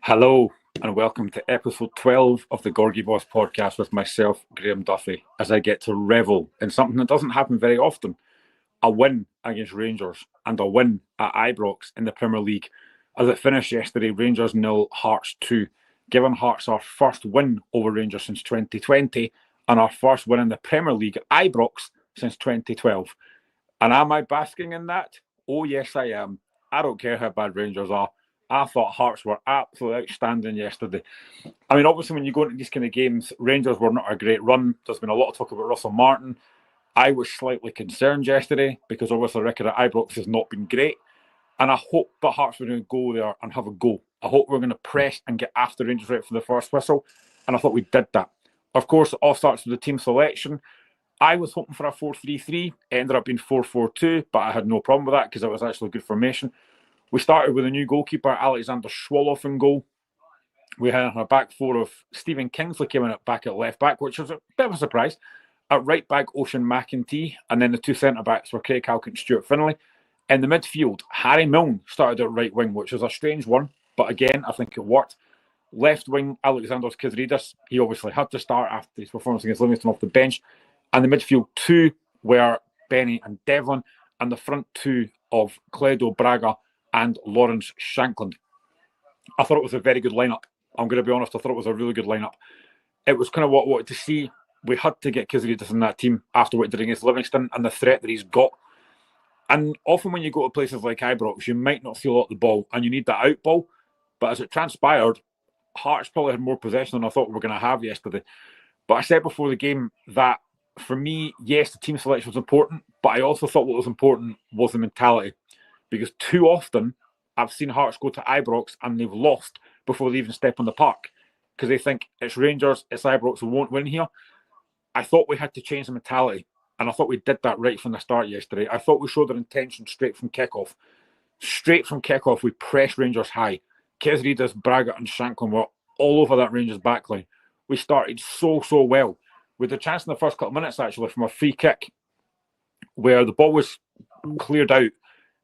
Hello and welcome to episode 12 of the Gorgie Boss podcast with myself, Graham Duffy, as I get to revel in something that doesn't happen very often. A win against Rangers and a win at Ibrox in the Premier League. As it finished yesterday, Rangers 0, Hearts 2, giving Hearts our first win over Rangers since 2020 and our first win in the Premier League at Ibrox since 2012. And am I basking in that? Oh yes I am. I don't care how bad Rangers are. I thought Hearts were absolutely outstanding yesterday. I mean, obviously, when you go into these kind of games, Rangers were not a great run. There's been a lot of talk about Russell Martin. I was slightly concerned yesterday because obviously the record at Ibrox has not been great. And I hope that Hearts were going to go there and have a go. I hope we're going to press and get after Rangers right from the first whistle. And I thought we did that. Of course, it all starts with the team selection. I was hoping for a 4-3-3. It ended up being 4-4-2, but I had no problem with that because it was actually a good formation. We started with a new goalkeeper, Alexander Schwoloff, in goal. We had a back four of Stephen Kingsley came in back at left back, which was a bit of a surprise. At right back, Ocean McEntee, and then the two centre backs were Craig Halkett and Stuart Finlay. In the midfield, Harry Milne started at right wing, which was a strange one, but again, I think it worked. Left wing, Alexandros Kizridis. He obviously had to start after his performance against Livingston off the bench. And the midfield two were Benny and Devlin, and the front two of Cledo Braga and Lawrence Shankland. I thought it was a very good lineup. I'm going to be honest, I thought it was a really good lineup. It was kind of what I wanted to see. We had to get Kizridis in that team after what he did against Livingston and the threat that he's got. And often when you go to places like Ibrox, you might not see a lot of the ball and you need that out ball. But as it transpired, Hearts probably had more possession than I thought we were going to have yesterday. But I said before the game that for me, yes, the team selection was important, but I also thought what was important was the mentality. Because too often, I've seen Hearts go to Ibrox and they've lost before they even step on the park. Because they think, it's Rangers, it's Ibrox, we won't win here. I thought we had to change the mentality. And I thought we did that right from the start yesterday. I thought we showed our intention straight from kickoff. Straight from kickoff, we pressed Rangers high. Kizridis, Braga and Shanklin were all over that Rangers backline. We started so well. With the chance in the first couple of minutes, actually, from a free kick, where the ball was cleared out.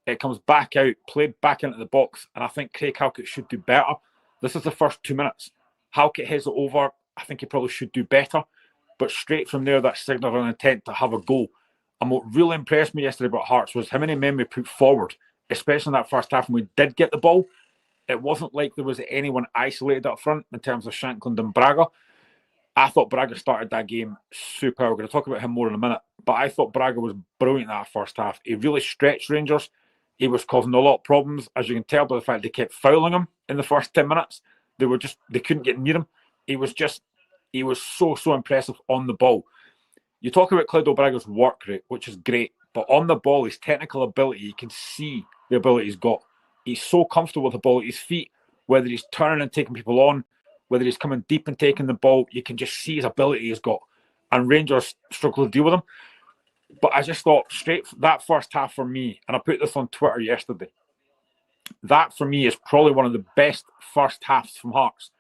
It comes back out, played back into the box, and I think Craig Halkett should do better. This is the first 2 minutes. Halkett heads it over. I think he probably should do better. But straight from there, that signal an intent to have a goal. And what really impressed me yesterday about Hearts was how many men we put forward, especially in that first half when we did get the ball. It wasn't like there was anyone isolated up front in terms of Shankland and Braga. I thought Braga started that game super. We're going to talk about him more in a minute. But I thought Braga was brilliant in that first half. He really stretched Rangers. He was causing a lot of problems, as you can tell by the fact they kept fouling him in the first 10 minutes. They couldn't get near him. He was so impressive on the ball. You talk about Cledo Braga's work rate, which is great, but on the ball, his technical ability, you can see the ability he's got. He's so comfortable with the ball at his feet, whether he's turning and taking people on, whether he's coming deep and taking the ball, you can just see his ability he's got. And Rangers struggle to deal with him. But I just thought straight that first half for me, and I put this on Twitter yesterday, that for me is probably one of the best first halves from Hearts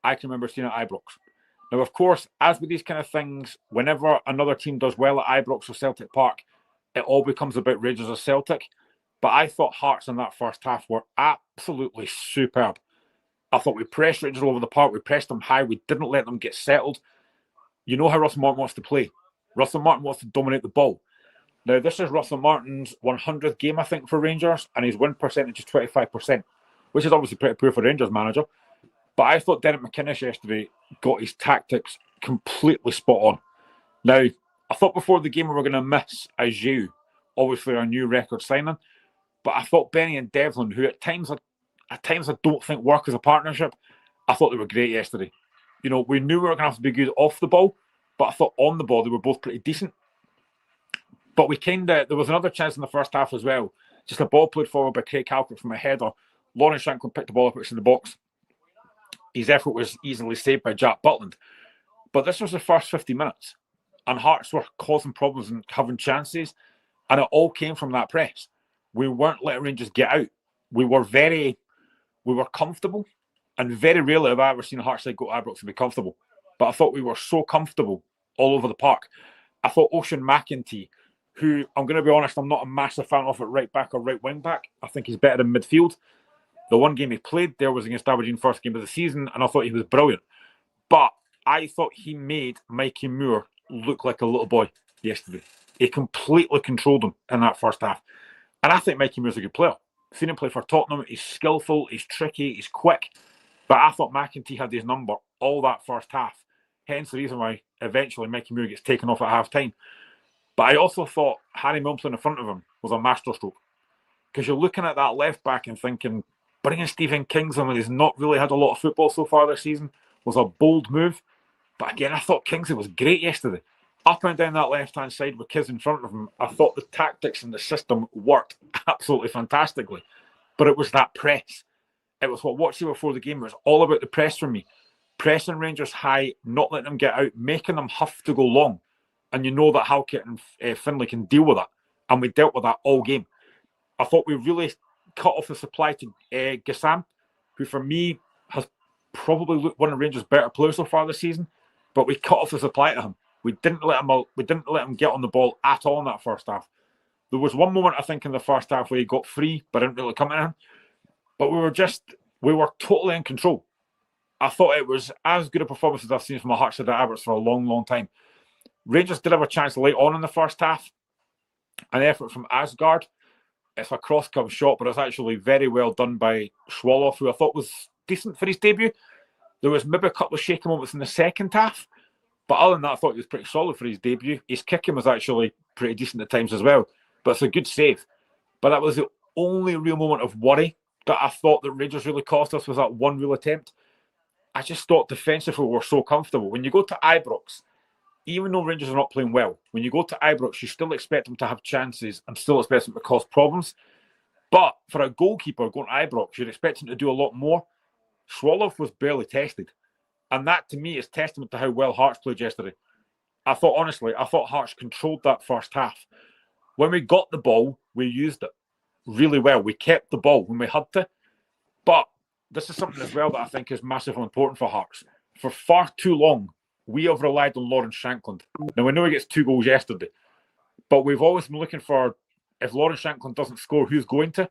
I can remember seeing at Ibrox. Now, of course, as with these kind of things, whenever another team does well at Ibrox or Celtic Park, it all becomes about Rangers or Celtic. But I thought Hearts in that first half were absolutely superb. I thought we pressed Rangers all over the park. We pressed them high. We didn't let them get settled. You know how Russell Martin wants to play. Russell Martin wants to dominate the ball. Now, this is Russell Martin's 100th game, I think, for Rangers, and his win percentage is 25%, which is obviously pretty poor for Rangers manager. But I thought Derek McInnes yesterday got his tactics completely spot on. Now, I thought before the game we were going to miss Ajew, obviously our new record signing, but I thought Benny and Devlin, who at times I don't think work as a partnership, I thought they were great yesterday. You know, we knew we were going to have to be good off the ball, but I thought on the ball they were both pretty decent. But there was another chance in the first half as well. Just a ball played forward by Craig Halkett from a header. Lawrence Shankland picked the ball up, which in the box. His effort was easily saved by Jack Butland. But this was the first 50 minutes. And Hearts were causing problems and having chances. And it all came from that press. We weren't letting Rangers get out. We were comfortable. And very rarely have I ever seen Hearts go to Ibrox and be comfortable. But I thought we were so comfortable all over the park. I thought Ocean McEntee, who, I'm going to be honest, I'm not a massive fan of at right back or right wing back. I think he's better in midfield. The one game he played there was against Aberdeen, first game of the season, and I thought he was brilliant. But I thought he made Mikey Moore look like a little boy yesterday. He completely controlled him in that first half. And I think Mikey Moore's a good player. I've seen him play for Tottenham. He's skillful, he's tricky, he's quick. But I thought McEntee had his number all that first half. Hence the reason why eventually Mikey Moore gets taken off at half-time. But I also thought Harry Milton in front of him was a masterstroke. Because you're looking at that left-back and thinking, bringing Stephen Kingsley when he's not really had a lot of football so far this season was a bold move. But again, I thought Kingsley was great yesterday. Up and down that left-hand side with Kiz in front of him, I thought the tactics and the system worked absolutely fantastically. But it was that press. It was what I watched you before the game. It was all about the press for me. Pressing Rangers high, not letting them get out, making them have to go long. And you know that Halkett and Finlay can deal with that. And we dealt with that all game. I thought we really cut off the supply to Gassam, who for me has probably looked one of Rangers' better players so far this season. But we cut off the supply to him. We didn't let him get on the ball at all in that first half. There was one moment I think in the first half where he got free, but didn't really come at him. But we were totally in control. I thought it was as good a performance as I've seen from Hearts of the Ibrox for a long, long time. Rangers did have a chance late on in the first half. An effort from Asgard. It's a cross-come shot, but it's actually very well done by Schwoloff, who I thought was decent for his debut. There was maybe a couple of shaky moments in the second half. But other than that, I thought he was pretty solid for his debut. His kicking was actually pretty decent at times as well. But it's a good save. But that was the only real moment of worry that I thought that Rangers really cost us, was that one real attempt. I just thought defensively we were so comfortable. When you go to Ibrox, even though Rangers are not playing well, when you go to Ibrox, you still expect them to have chances and still expect them to cause problems. But for a goalkeeper going to Ibrox, you'd expect him to do a lot more. Schwoloff was barely tested. And that, to me, is testament to how well Hearts played yesterday. I thought Hearts controlled that first half. When we got the ball, we used it really well. We kept the ball when we had to. But this is something as well that I think is massively important for Hearts. For far too long, we have relied on Lawrence Shankland. Now, we know he gets 2 goals yesterday. But we've always been looking for, if Lawrence Shankland doesn't score, who's going to?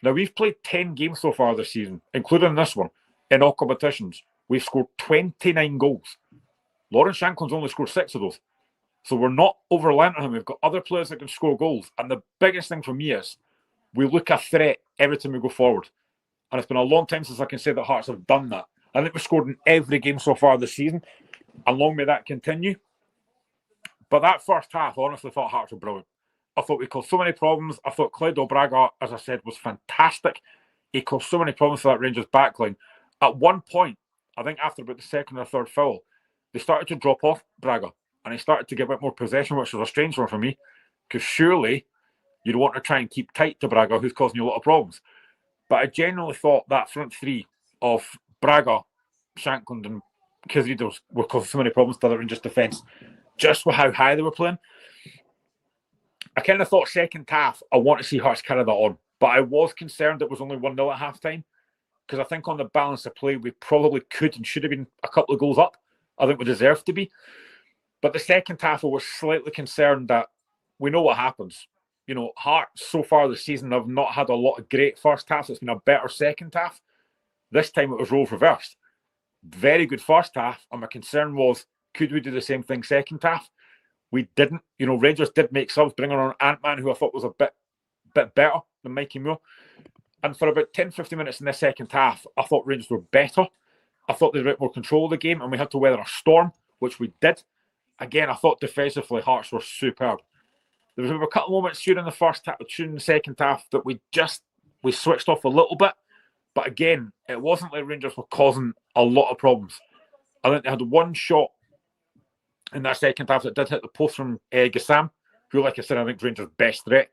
Now, we've played 10 games so far this season, including this one, in all competitions. We've scored 29 goals. Lawrence Shankland's only scored 6 of those. So we're not over-reliant on him. We've got other players that can score goals. And the biggest thing for me is we look a threat every time we go forward. And it's been a long time since I can say that Hearts have done that. I think we've scored in every game so far this season. And long may that continue. But that first half, I honestly thought Hearts were brilliant. I thought we caused so many problems. I thought Claudio Braga, as I said, was fantastic. He caused so many problems for that Rangers backline. At one point, I think after about the second or third foul, they started to drop off Braga. And he started to give out more possession, which was a strange one for me. Because surely you'd want to try and keep tight to Braga, who's causing you a lot of problems. But I genuinely thought that front three of Braga, Shankland and Kizridos were causing so many problems to the Rangers defence, just with how high they were playing. I kind of thought second half, I want to see Hearts carry that on. But I was concerned it was only 1-0 at half-time. Because I think on the balance of play, we probably could and should have been a couple of goals up. I think we deserved to be. But the second half, I was slightly concerned that we know what happens. You know, Hearts so far this season have not had a lot of great first halves. It's been a better second half. This time it was roles reversed. Very good first half. And my concern was, could we do the same thing second half? We didn't. You know, Rangers did make subs, bringing on Ant-Man, who I thought was a bit better than Mikey Moore. And for about 10-15 minutes in the second half, I thought Rangers were better. I thought they had a bit more control of the game, and we had to weather a storm, which we did. Again, I thought defensively Hearts were superb. There was a couple of moments during the second half that we switched off a little bit. But again, it wasn't like Rangers were causing a lot of problems. I think they had one shot in that second half that did hit the post from Gassam, who, like I said, I think is Rangers' best threat.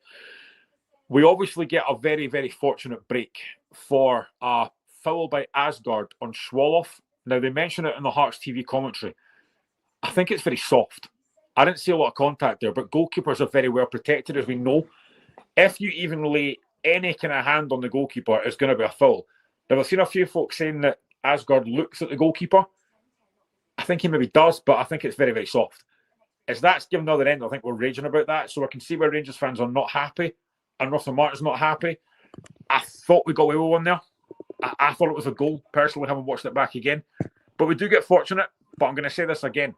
We obviously get a very, very fortunate break for a foul by Asgard on Schwoloff. Now, they mention it in the Hearts TV commentary. I think it's very soft. I didn't see a lot of contact there, but goalkeepers are very well protected, as we know. If you even lay any kind of hand on the goalkeeper, it's going to be a foul. Now, I've seen a few folks saying that Asgard looks at the goalkeeper. I think he maybe does, but I think it's very, very soft. As that's given the other end, I think we're raging about that. So I can see why Rangers fans are not happy, and Russell Martin's not happy. I thought we got away with one there. I thought it was a goal. Personally, haven't watched it back again. But we do get fortunate. But I'm going to say this again.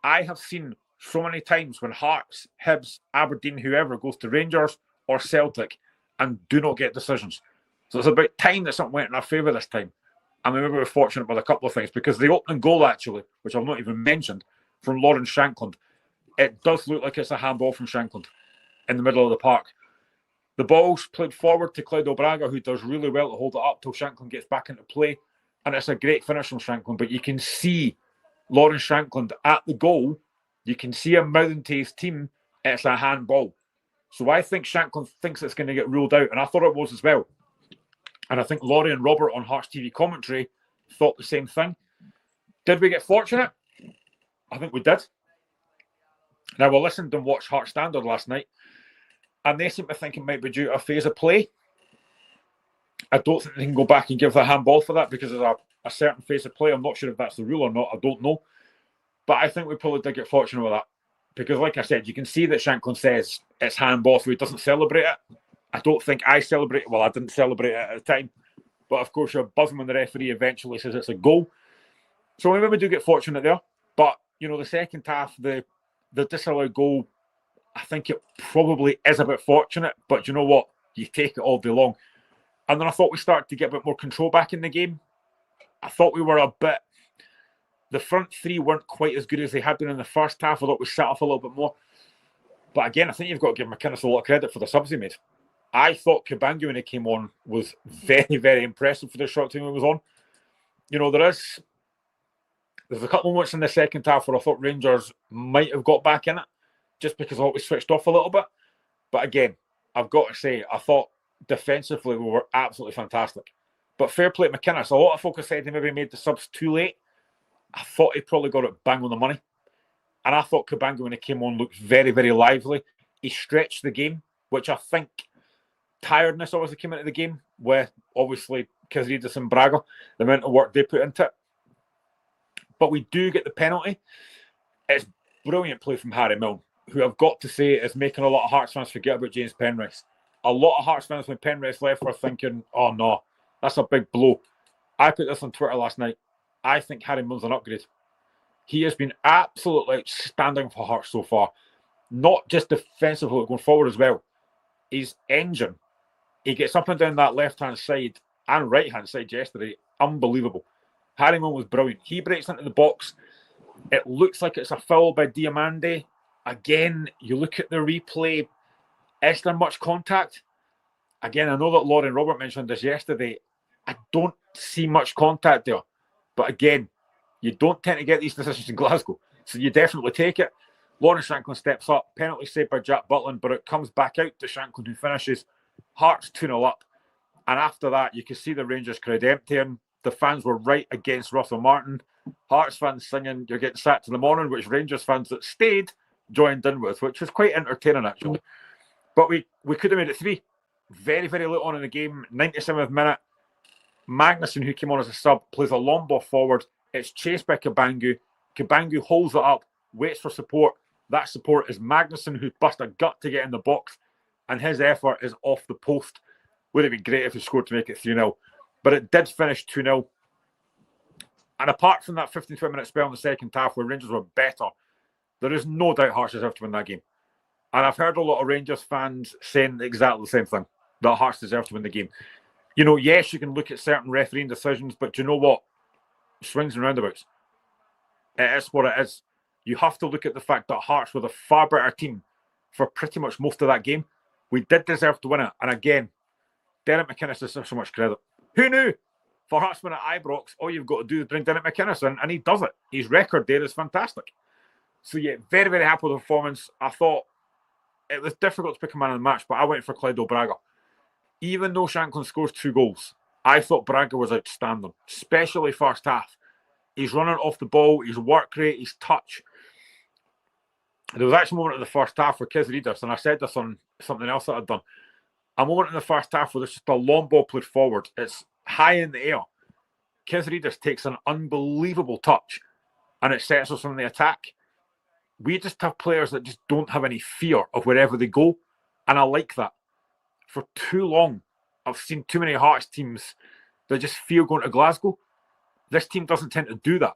I have seen so many times when Hearts, Hibs, Aberdeen, whoever goes to Rangers or Celtic and do not get decisions. So it's about time that something went in our favour this time. And maybe we were fortunate with a couple of things, because the opening goal, actually, which I've not even mentioned, from Lawrence Shankland, it does look like it's a handball from Shankland in the middle of the park. The ball's played forward to Claudio Braga, who does really well to hold it up till Shankland gets back into play. And it's a great finish from Shankland. But you can see Lawrence Shankland at the goal. You can see him mouthing to his team, it's a handball. So I think Shankland thinks it's going to get ruled out. And I thought it was as well. And I think Laurie and Robert on Hearts TV commentary thought the same thing. Did we get fortunate? I think we did. Now, we listened and watched Hearts Standard last night, and they seem to think it might be due to a phase of play. I don't think they can go back and give the handball for that, because there's a certain phase of play. I'm not sure if that's the rule or not. I don't know. But I think we probably did get fortunate with that. Because, like I said, you can see that Shankland says it's handball, so he doesn't celebrate it. I don't think I celebrate. Well, I didn't celebrate it at the time. But, of course, you're buzzing when the referee eventually says it's a goal. So maybe we do get fortunate there. But, you know, the second half, the disallowed goal, I think it probably is a bit fortunate. But you know what? You take it all day long. And then I thought we started to get a bit more control back in the game. I thought we were a bit... The front three weren't quite as good as they had been in the first half. I thought we sat off a little bit more. But again, I think you've got to give McInnes a lot of credit for the subs he made. I thought Cabangu, when he came on, was very, very impressive for the short time he was on. You know, there's a couple of moments in the second half where I thought Rangers might have got back in it, just because I thought we switched off a little bit. But again, I've got to say, I thought defensively we were absolutely fantastic. But fair play to McInnes. A lot of folk said he maybe made the subs too late. I thought he probably got it bang on the money. And I thought Cabangu, when he came on, looked very, very lively. He stretched the game, which I think tiredness obviously came into the game with, obviously, Kazridas and Braga, the amount of work they put into it. But we do get the penalty. It's brilliant play from Harry Milne, who I've got to say is making a lot of Hearts fans forget about James Penrice. A lot of Hearts fans, when Penrice left, were thinking, oh no, that's a big blow. I put this on Twitter last night. I think Harry Milne's an upgrade. He has been absolutely outstanding for Hearts so far. Not just defensively, going forward as well. His engine, he gets up and down that left-hand side and right-hand side yesterday. Unbelievable. Harry Milne was brilliant. He breaks into the box. It looks like it's a foul by Diamande. Again, you look at the replay. Is there much contact? Again, I know that Lauren Robert mentioned this yesterday. I don't see much contact there. But again, you don't tend to get these decisions in Glasgow. So you definitely take it. Lawrence Shankland steps up. Penalty saved by Jack Butland, but it comes back out to Shankland, who finishes. Hearts 2-0 up. And after that, you can see the Rangers crowd emptying. The fans were right against Russell Martin. Hearts fans singing, "You're getting sacked in the morning," which Rangers fans that stayed joined in with, which was quite entertaining, actually. But we could have made it 3. Very, very late on in the game, 97th minute. Magnuson, who came on as a sub, plays a long ball forward. It's chased by Cabangu. Cabangu holds it up, waits for support. That support is Magnuson, who bust a gut to get in the box, and his effort is off the post. Would have been great if he scored to make it 3-0. But it did finish 2-0. And apart from that 15-20-minute spell in the second half where Rangers were better, there is no doubt Hearts deserve to win that game. And I've heard a lot of Rangers fans saying exactly the same thing, that Hearts deserve to win the game. You know, yes, you can look at certain refereeing decisions, but you know what? Swings and roundabouts. It is what it is. You have to look at the fact that Hearts were the far better team for pretty much most of that game. We did deserve to win it. And again, Derek McInnes deserves so much credit. Who knew? For Heartsman at Ibrox, all you've got to do is bring Derek McInnes in, and he does it. His record there is fantastic. So yeah, very, very happy with the performance. I thought it was difficult to pick a man in the match, but I went for Claudio Braga. Even though Shankland scores 2 goals, I thought Braga was outstanding, especially first half. He's running off the ball, his work rate, his touch. There was actually a moment in the first half where Kazridas, and I said this on something else that I'd done, a moment in the first half where there's just a long ball played forward. It's high in the air. Kazridas takes an unbelievable touch, and it sets us on the attack. We just have players that just don't have any fear of wherever they go, and I like that. For too long, I've seen too many Hearts teams that just fear going to Glasgow. This team doesn't tend to do that.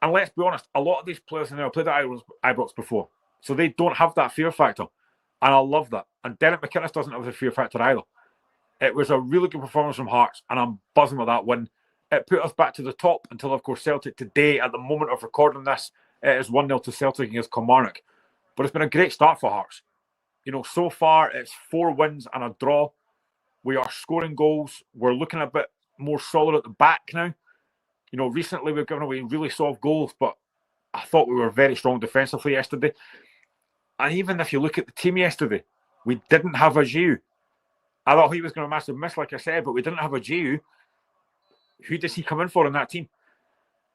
And let's be honest, a lot of these players have never played at Ibrox before, so they don't have that fear factor. And I love that. And Derek McInnes doesn't have the fear factor either. It was a really good performance from Hearts, and I'm buzzing with that win. It put us back to the top until, of course, Celtic today, at the moment of recording this, it is 1-0 to Celtic against Kilmarnock. But it's been a great start for Hearts. You know, so far it's 4 wins and a draw. We are scoring goals. We're looking a bit more solid at the back now. You know, recently we've given away really soft goals, but I thought we were very strong defensively yesterday. And even if you look at the team yesterday, we didn't have a Giu. I thought he was going to massive miss, like I said, but we didn't have a Giu. Who does he come in for in that team?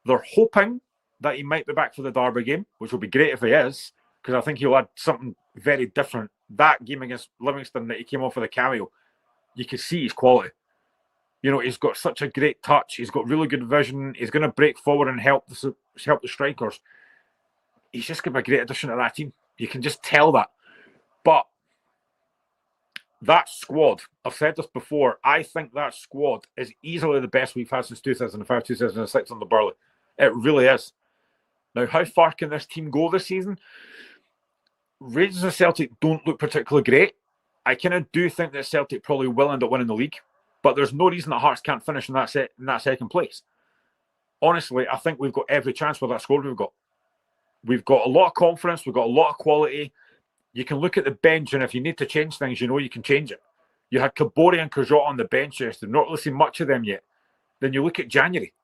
They're hoping that he might be back for the Derby game, which will be great if he is, because I think he'll add something very different. That game against Livingston that he came off with a cameo, you can see his quality. You know, he's got such a great touch. He's got really good vision. He's going to break forward and help the strikers. He's just going to be a great addition to that team. You can just tell that. But that squad, I've said this before, I think that squad is easily the best we've had since 2005, 2006 under Burley. It really is. Now, how far can this team go this season? Rangers and Celtic don't look particularly great. I kind of do think that Celtic probably will end up winning the league, but there's no reason that Hearts can't finish in that second place. Honestly, I think we've got every chance with that squad we've got. We've got a lot of confidence. We've got a lot of quality. You can look at the bench, and if you need to change things, you know you can change it. You had Kabori and Kajot on the bench yesterday. Not really seen much of them yet. Then you look at January.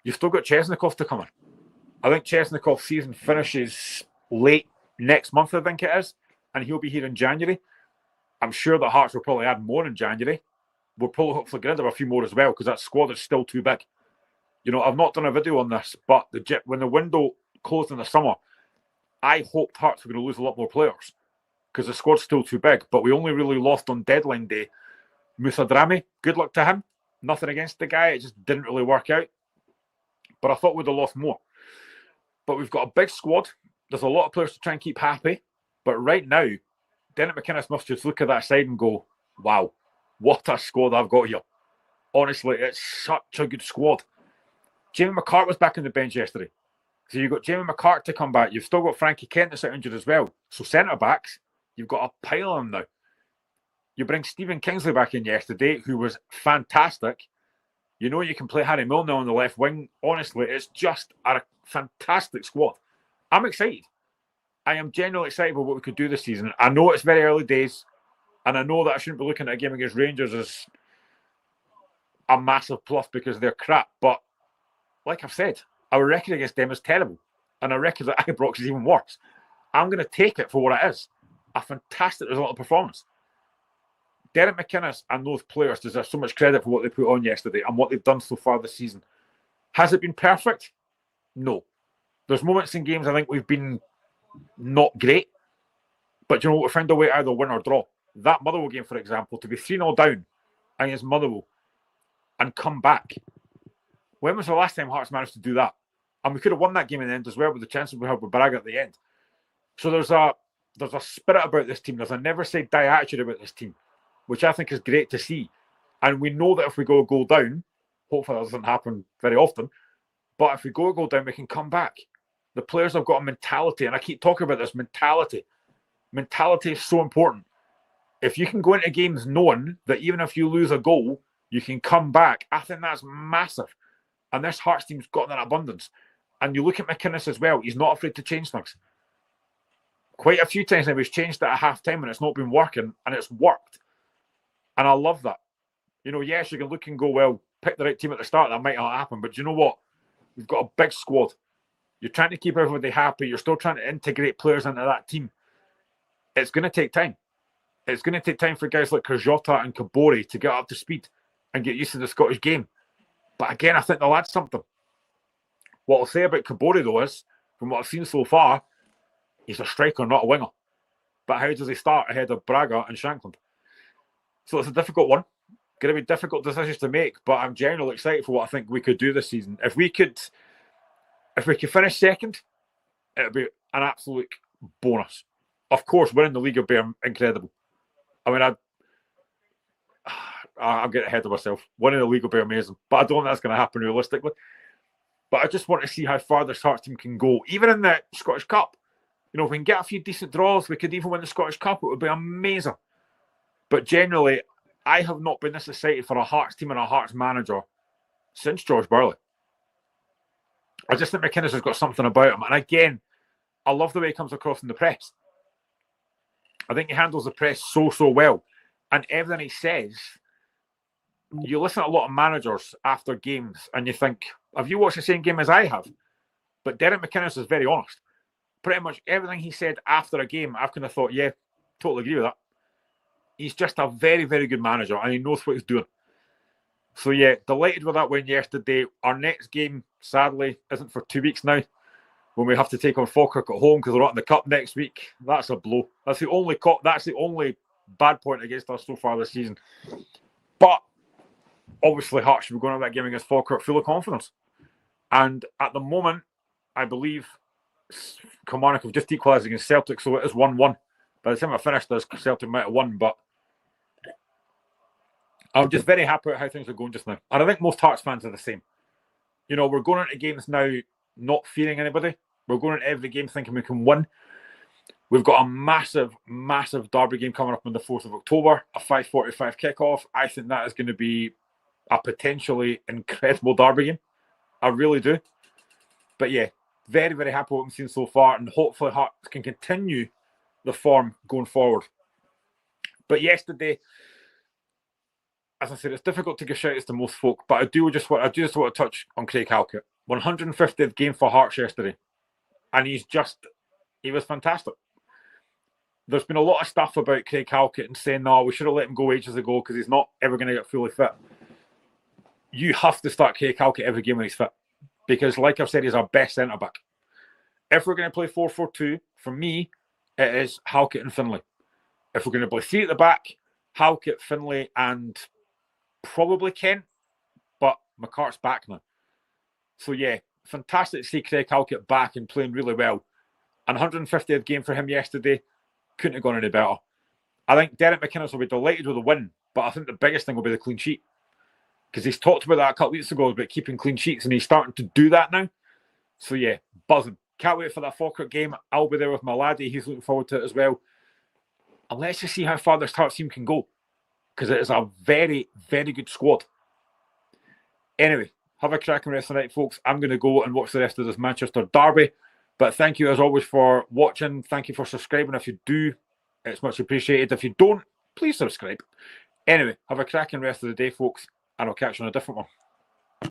You've still got Chesnikov to come in. I think Chesnikov's season finishes late next month, I think it is, and he'll be here in January. I'm sure that Hearts will probably add more in January. We'll probably hopefully get rid of a few more as well, because that squad is still too big. You know, I've not done a video on this, but when the window closed in the summer, I hoped Hearts were going to lose a lot more players, because the squad's still too big. But we only really lost on deadline day Musa Drami. Good luck to him. Nothing against the guy. It just didn't really work out. But I thought we'd have lost more. But we've got a big squad. There's a lot of players to try and keep happy. But right now, Derek McInnes must just look at that side and go, wow, what a squad I've got here. Honestly, it's such a good squad. Jamie McCart was back on the bench yesterday. So you've got Jamie McCart to come back. You've still got Frankie Kent that's out injured as well. So centre-backs, you've got a pile of them now. You bring Stephen Kingsley back in yesterday, who was fantastic. You know you can play Harry Milner on the left wing. Honestly, it's just a fantastic squad. I'm excited. I am genuinely excited about what we could do this season. I know it's very early days, and I know that I shouldn't be looking at a game against Rangers as a massive plus because they're crap. But like I've said, our record against them is terrible, and our record at Ibrox is even worse. I'm going to take it for what it is. A fantastic result of performance. Derek McInnes and those players deserve so much credit for what they put on yesterday and what they've done so far this season. Has it been perfect? No. There's moments in games I think we've been not great, but you know, we found a way to either win or draw. That Motherwell game, for example, to be 3-0 down against Motherwell and come back. When was the last time Hearts managed to do that? And we could have won that game in the end as well with the chances we had with Braga at the end. So there's a spirit about this team. There's a never say die attitude about this team, which I think is great to see. And we know that if we go a goal down, hopefully that doesn't happen very often, but if we go a goal down, we can come back. The players have got a mentality, and I keep talking about this mentality. Mentality is so important. If you can go into games knowing that even if you lose a goal, you can come back, I think that's massive. And this Hearts team's got that abundance. And you look at McInnes as well, he's not afraid to change things. Quite a few times now he's changed it at half-time and it's not been working, and it's worked. And I love that. You know, yes, you can look and go, well, pick the right team at the start, that might not happen. But do you know what? We've got a big squad. You're trying to keep everybody happy. You're still trying to integrate players into that team. It's going to take time. It's going to take time for guys like Kajota and Kabori to get up to speed and get used to the Scottish game. But again, I think they'll add something. What I'll say about Kabori, though, is, from what I've seen so far, he's a striker, not a winger. But how does he start ahead of Braga and Shankland? So it's a difficult one. Going to be difficult decisions to make, but I'm generally excited for what I think we could do this season. If we could finish second, it would be an absolute bonus. Of course, winning the league would be incredible. I mean, I'll get ahead of myself. Winning the league will be amazing, but I don't think that's going to happen realistically. But I just want to see how far this Hearts team can go, even in the Scottish Cup. You know, if we can get a few decent draws, we could even win the Scottish Cup. It would be amazing. But generally, I have not been this excited for a Hearts team and a Hearts manager since George Burley. I just think McInnes has got something about him. And again, I love the way he comes across in the press. I think he handles the press so well. And everything he says, you listen to a lot of managers after games and you think, have you watched the same game as I have? But Derek McInnes is very honest. Pretty much everything he said after a game, I've kind of thought, yeah, totally agree with that. He's just a very, very good manager and he knows what he's doing. So yeah, delighted with that win yesterday. Our next game, sadly, isn't for 2 weeks now, when we have to take on Falkirk at home because we're not in the cup next week. That's a blow. That's the only bad point against us so far this season. But obviously, Hearts should be going into that game against Falkirk full of confidence. And at the moment, I believe Kilmarnock have just equalised against Celtic, so it is 1-1. By the time I finish this, Celtic might have won, but I'm just very happy with how things are going just now. And I think most Hearts fans are the same. You know, we're going into games now not fearing anybody. We're going into every game thinking we can win. We've got a massive, massive derby game coming up on the 4th of October, a 5:45 kickoff. I think that is going to be a potentially incredible derby game. I really do. But yeah, very, very happy with what we've seen so far, and hopefully Hearts can continue the form going forward. But yesterday, as I said, it's difficult to give shout-outs to most folk, but I just want to touch on Craig Halkett. 150th game for Hearts yesterday, and he was fantastic. There's been a lot of stuff about Craig Halkett and saying, no, we should have let him go ages ago because he's not ever going to get fully fit. You have to start Craig Halkett every game when he's fit, because like I've said, he's our best centre-back. If we're going to play 4-4-2, for me, it is Halkett and Finlay. If we're going to play 3 at the back, Halkett, Finlay, and probably Kent, but McCart's back now. So yeah, fantastic to see Craig Halkett back and playing really well. And 150th game for him yesterday, couldn't have gone any better. I think Derek McInnes will be delighted with the win, but I think the biggest thing will be the clean sheet. Because he's talked about that a couple of weeks ago, about keeping clean sheets, and he's starting to do that now. So yeah, buzzing. Can't wait for that Falkirk game. I'll be there with my laddie. He's looking forward to it as well. And let's just see how far this Hearts team can go, because it is a very, very good squad. Anyway, have a cracking rest of the night, folks. I'm going to go and watch the rest of this Manchester derby. But thank you, as always, for watching. Thank you for subscribing. If you do, it's much appreciated. If you don't, please subscribe. Anyway, have a cracking rest of the day, folks, and I'll catch you on a different one.